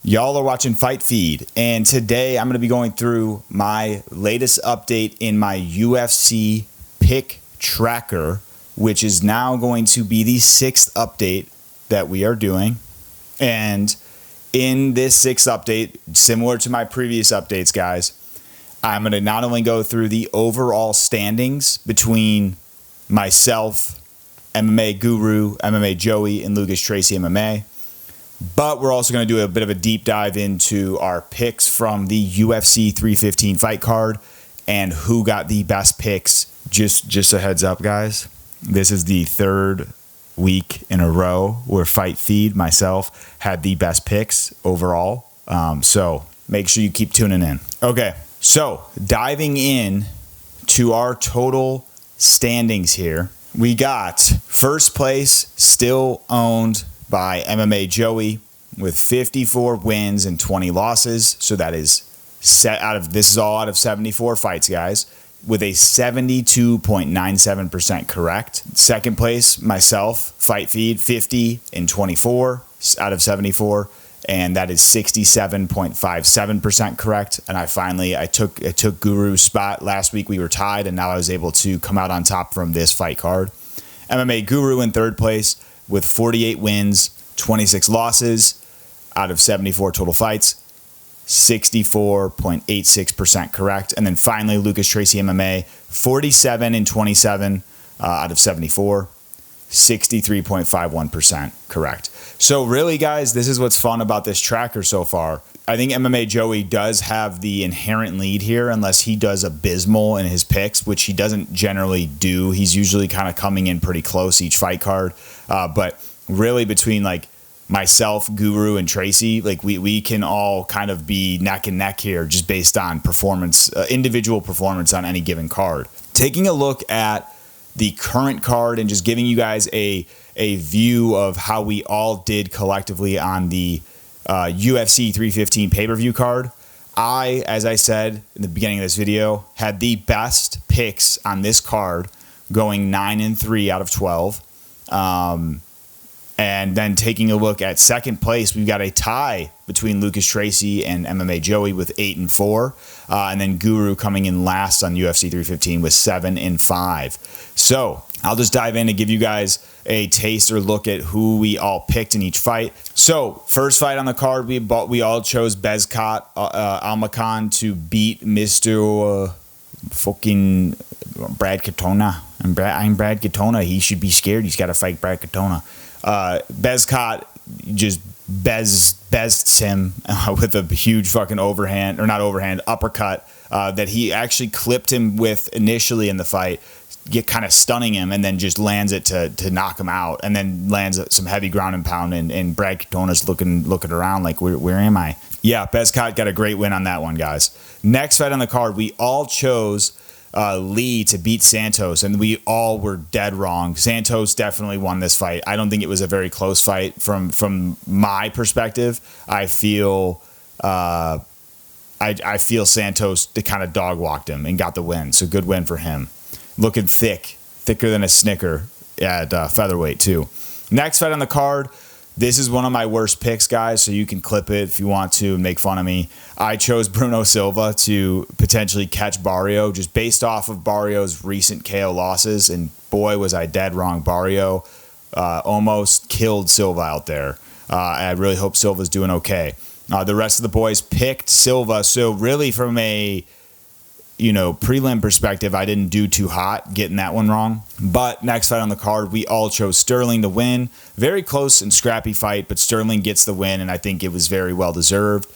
Y'all are watching Fite Feed, and today I'm going to be going through my latest update in my UFC Pick Tracker, which is now going to be the 6th update that we are doing. And in this 6th update, similar to my previous updates, guys, I'm going to not only go through the overall standings between myself, MMA Guru, MMA Joey, and Tracy MMA, but we're also going to do a bit of a deep dive into our picks from the UFC 315 fight card and who got the best picks. Just a heads up, guys. This is the 3rd week in a row where Fite Feed, myself, had the best picks overall. So make sure you keep tuning in. Okay, so diving in to our total standings here, we got first place still owned by MMA Joey with 54 wins and 20 losses. So that is this is all out of 74 fights, guys, with a 72.97% correct. Second place, myself, Fite Feed, 50 and 24 out of 74. And that is 67.57% correct. And I took Guru's spot. Last week we were tied, and now I was able to come out on top from this fight card. MMA Guru in third place with 48 wins, 26 losses out of 74 total fights, 64.86% correct. And then finally, Tracy MMA, 47 and 27 out of 74, 63.51% correct. So really, guys, this is what's fun about this tracker so far. I think MMA Joey does have the inherent lead here, unless he does abysmal in his picks, which he doesn't generally do. He's usually kind of coming in pretty close each fight card. But really, between like myself, Guru, and Tracy, like we can all kind of be neck and neck here, just based on performance, individual performance on any given card. Taking a look at the current card and just giving you guys a view of how we all did collectively on the UFC 315 pay-per-view card. As I said in the beginning of this video, had the best picks on this card, going 9-3 out of 12. And then taking a look at second place, we've got a tie between Tracy and MMA Joey with 8-4. And then Guru coming in last on UFC 315 with 7-5. So I'll just dive in and give you guys a taste or look at who we all picked in each fight. So first fight on the card, we all chose Bezkat Almakhan to beat Mr. Fucking Brad Katona. I'm Brad Katona. He should be scared. He's got to fight Brad Katona. Bezkat just bests him with a huge fucking uppercut that he actually clipped him with initially in the fight, kind of stunning him, and then just lands it to knock him out, and then lands some heavy ground and pound, and Brad Katona's looking around like, where am I? Yeah, Bezkat got a great win on that one, guys. Next fight on the card, we all chose Lee to beat Santos, and we all were dead wrong. Santos definitely won this fight. I don't think it was a very close fight from my perspective. I feel Santos kind of dog walked him and got the win. So good win for him. Looking thicker than a Snicker at featherweight too. Next fight on the card. This is one of my worst picks, guys, so you can clip it if you want to and make fun of me. I chose Bruno Silva to potentially catch Barrio, just based off of Barrio's recent KO losses, and boy, was I dead wrong. Barrio almost killed Silva out there. I really hope Silva's doing okay. The rest of the boys picked Silva, so really from a prelim perspective, I didn't do too hot getting that one wrong. But next fight on the card, we all chose Sterling to win. Very close and scrappy fight, but Sterling gets the win, and I think it was very well deserved.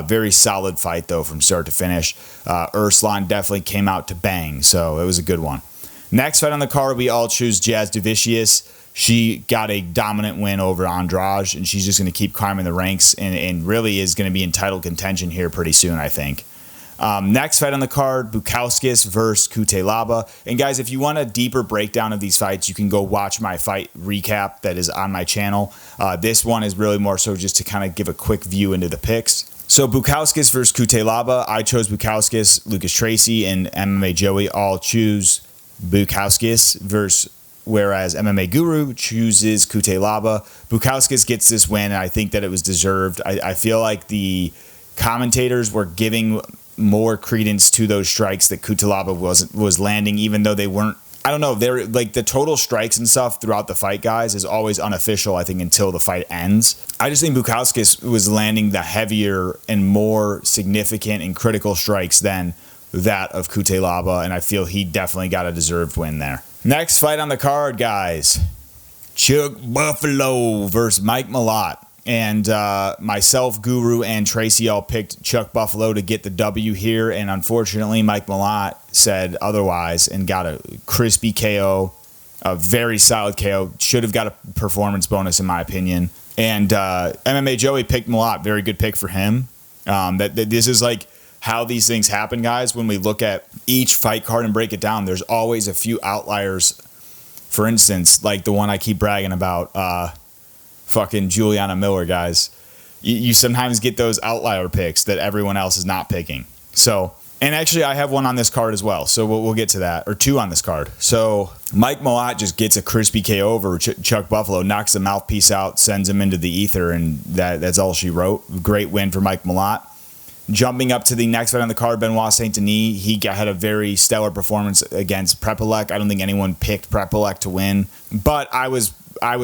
Very solid fight, though, from start to finish. Urslan definitely came out to bang, so it was a good one. Next fight on the card, we all choose Jazz Duvicius. She got a dominant win over Andrade, and she's just going to keep climbing the ranks and really is going to be in title contention here pretty soon, I think. Next fight on the card, Bukauskas versus Kutelaba. And guys, if you want a deeper breakdown of these fights, you can go watch my fight recap that is on my channel. This one is really more so just to kind of give a quick view into the picks. So Bukauskas versus Kutelaba, I chose Bukauskas. Tracy and MMA Joey all choose Bukauskas versus whereas MMA Guru chooses Kutelaba. Bukauskas gets this win, and I think that it was deserved. I feel like the commentators were giving more credence to those strikes that Kutelaba was landing, even though they weren't. I don't know. They're like the total strikes and stuff throughout the fight, guys, is always unofficial, I think, until the fight ends. I just think Bukauskas was landing the heavier and more significant and critical strikes than that of Kutelaba, and I feel he definitely got a deserved win there. Next fight on the card, guys. Chuck Buffalo versus Mike Malott. And myself, Guru, and Tracy all picked Chuck Buffalo to get the W here. And unfortunately, Mike Malott said otherwise and got a crispy KO, a very solid KO. Should have got a performance bonus, in my opinion. And MMA Joey picked Malott. Very good pick for him. This is like how these things happen, guys. When we look at each fight card and break it down, there's always a few outliers. For instance, like the one I keep bragging about, fucking Juliana Miller, guys. You sometimes get those outlier picks that everyone else is not picking. So, and actually I have one on this card as well, so we'll get to that, or two on this card. So Mike Malott just gets a crispy KO over Chuck Buffalo, knocks the mouthpiece out, sends him into the ether, and that's all she wrote. Great win for Mike Malott. Jumping up to the next fight on the card, Benoit Saint Denis. He had a very stellar performance against Prepolek. I don't think anyone picked Prepolek to win, but I was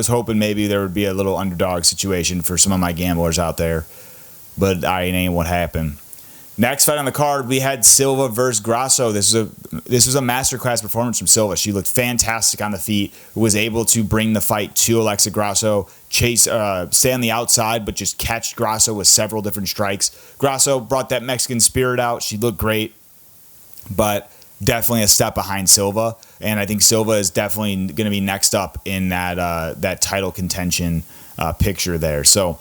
hoping maybe there would be a little underdog situation for some of my gamblers out there, but it ain't what happened. Next fight on the card, we had Silva versus Grasso. This was a masterclass performance from Silva. She looked fantastic on the feet, was able to bring the fight to Alexa Grasso, stay on the outside, but just catch Grasso with several different strikes. Grasso brought that Mexican spirit out. She looked great, but definitely a step behind Silva, and I think Silva is definitely going to be next up in that title contention picture there. So,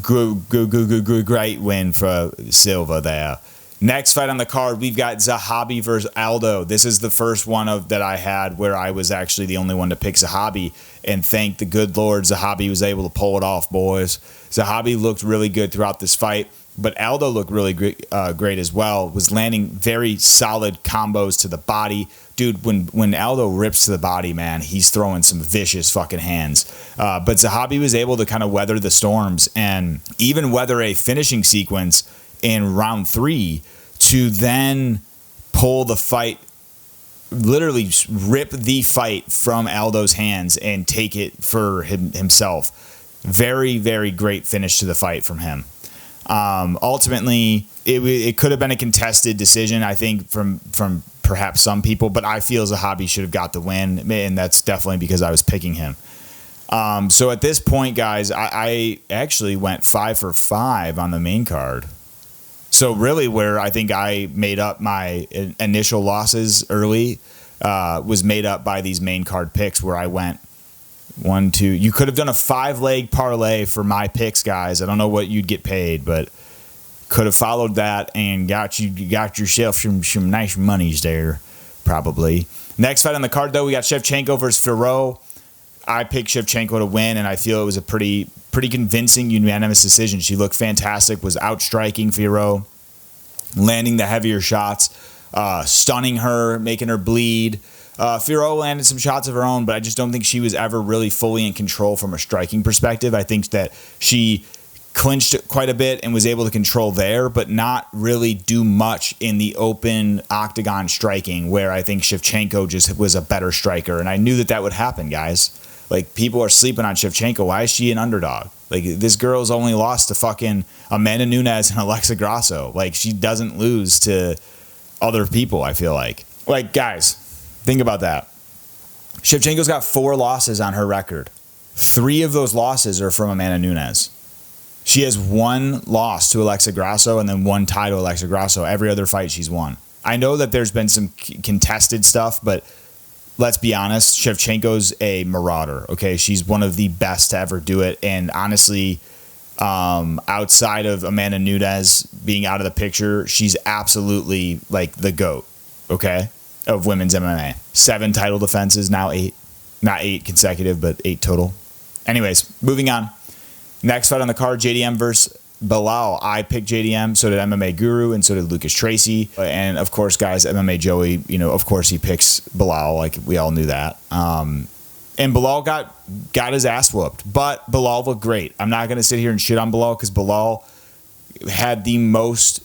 great win for Silva there. Next fight on the card, we've got Zahabi versus Aldo. This is the first one that I had where I was actually the only one to pick Zahabi, and thank the good Lord Zahabi was able to pull it off, boys. Zahabi looked really good throughout this fight, but Aldo looked really great as well. Was landing very solid combos to the body. Dude, when Aldo rips to the body, man, he's throwing some vicious fucking hands. But Zahabi was able to kind of weather the storms and even weather a finishing sequence in round 3 to then pull the fight, literally rip the fight from Aldo's hands and take it for himself. Very, very great finish to the fight from him. Ultimately, it could have been a contested decision, I think, from perhaps some people, but I feel Zahabi should have got the win, and that's definitely because I was picking him. So at this point, guys, I actually went 5 for 5 on the main card. So really where I think I made up my initial losses early was made up by these main card picks where I went 1, 2. You could have done a 5-leg parlay for my picks, guys. I don't know what you'd get paid, but could have followed that and got yourself some nice monies there, probably. Next fight on the card, though, we got Shevchenko versus Firo. I picked Shevchenko to win, and I feel it was a pretty convincing unanimous decision. She looked fantastic, was outstriking Firo, landing the heavier shots, stunning her, making her bleed. Firo landed some shots of her own, but I just don't think she was ever really fully in control from a striking perspective. I think that she clinched quite a bit and was able to control there, but not really do much in the open octagon striking, where I think Shevchenko just was a better striker. And I knew that would happen, guys. Like, people are sleeping on Shevchenko. Why is she an underdog? Like, this girl's only lost to fucking Amanda Nunes and Alexa Grasso. Like, she doesn't lose to other people, I feel like. Like, guys, think about that. Shevchenko's got 4 losses on her record. 3 of those losses are from Amanda Nunes. She has 1 loss to Alexa Grasso and then 1 tie to Alexa Grasso. Every other fight she's won. I know that there's been some contested stuff, but let's be honest, Shevchenko's a marauder, okay? She's one of the best to ever do it. And honestly, outside of Amanda Nunes being out of the picture, she's absolutely like the GOAT, okay, of women's MMA. 7 title defenses, now 8. Not 8 consecutive, but 8 total. Anyways, moving on. Next fight on the card, JDM versus Bilal. I picked JDM, so did MMA Guru, and so did Lucas Tracy. And of course, guys, MMA Joey, you know, of course he picks Bilal, like we all knew that. And Bilal got his ass whooped, but Bilal looked great. I'm not going to sit here and shit on Bilal because Bilal had the most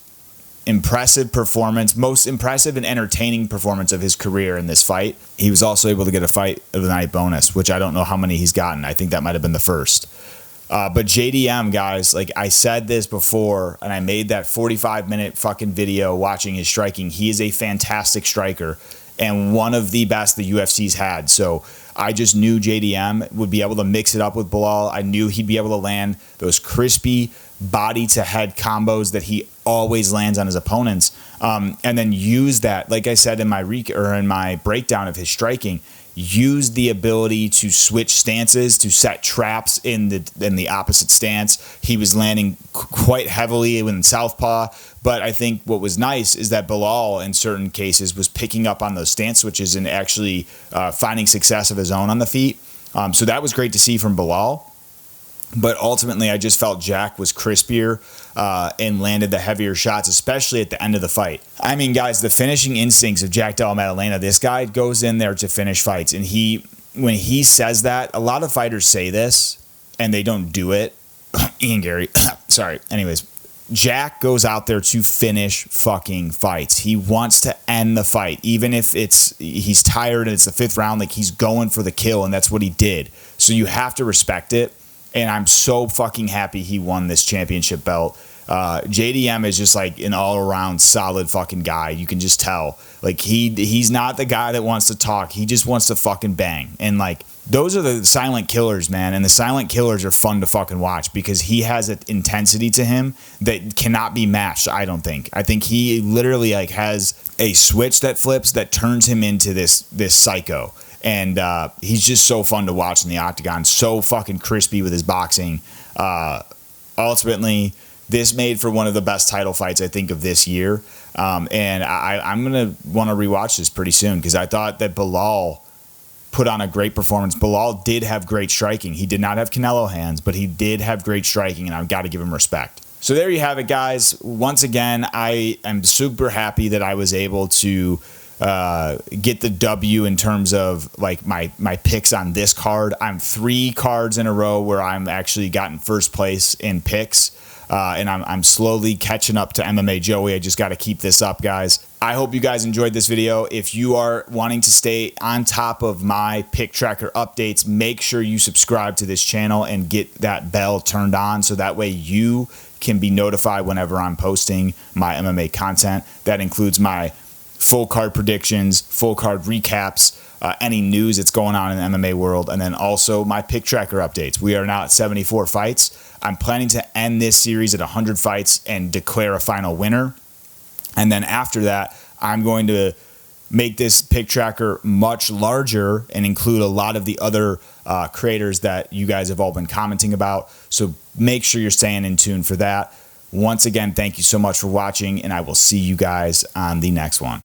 impressive performance, most impressive and entertaining performance of his career in this fight. He was also able to get a fight of the night bonus, which I don't know how many he's gotten. I think that might have been the first. But JDM, guys, like I said this before, and I made that 45-minute fucking video watching his striking. He is a fantastic striker and one of the best the UFC's had. So I just knew JDM would be able to mix it up with Bilal. I knew he'd be able to land those crispy body-to-head combos that he always lands on his opponents, and then use that, like I said in my breakdown of his striking, use the ability to switch stances, to set traps in the opposite stance. He was landing quite heavily in southpaw, but I think what was nice is that Bilal, in certain cases, was picking up on those stance switches and actually finding success of his own on the feet. So that was great to see from Bilal. But ultimately, I just felt Jack was crispier and landed the heavier shots, especially at the end of the fight. I mean, guys, the finishing instincts of Jack Della Maddalena, this guy goes in there to finish fights. And when he says that, a lot of fighters say this and they don't do it. Ian Gary, sorry. Anyways, Jack goes out there to finish fucking fights. He wants to end the fight, even if he's tired and it's the 5th round. Like, he's going for the kill, and that's what he did. So you have to respect it. And I'm so fucking happy he won this championship belt. JDM is just like an all-around solid fucking guy. You can just tell. Like, he's not the guy that wants to talk. He just wants to fucking bang. And, like, those are the silent killers, man. And the silent killers are fun to fucking watch because he has an intensity to him that cannot be matched, I don't think. I think he literally, like, has a switch that flips that turns him into this psycho. And he's just so fun to watch in the octagon, so fucking crispy with his boxing. Ultimately, this made for one of the best title fights, I think, of this year. And I'm going to want to rewatch this pretty soon because I thought that Bilal put on a great performance. Bilal did have great striking. He did not have Canelo hands, but he did have great striking, and I've got to give him respect. So there you have it, guys. Once again, I am super happy that I was able to get the W in terms of like my picks on this card. I'm 3 cards in a row where I'm actually gotten first place in picks, and I'm slowly catching up to MMA Joey. I just got to keep this up, guys. I hope you guys enjoyed this video. If you are wanting to stay on top of my pick tracker updates, make sure you subscribe to this channel and get that bell turned on so that way you can be notified whenever I'm posting my MMA content. That includes my full card predictions, full card recaps, any news that's going on in the MMA world, and then also my pick tracker updates. We are now at 74 fights. I'm planning to end this series at 100 fights and declare a final winner. And then after that, I'm going to make this pick tracker much larger and include a lot of the other creators that you guys have all been commenting about. So make sure you're staying in tune for that. Once again, thank you so much for watching, and I will see you guys on the next one.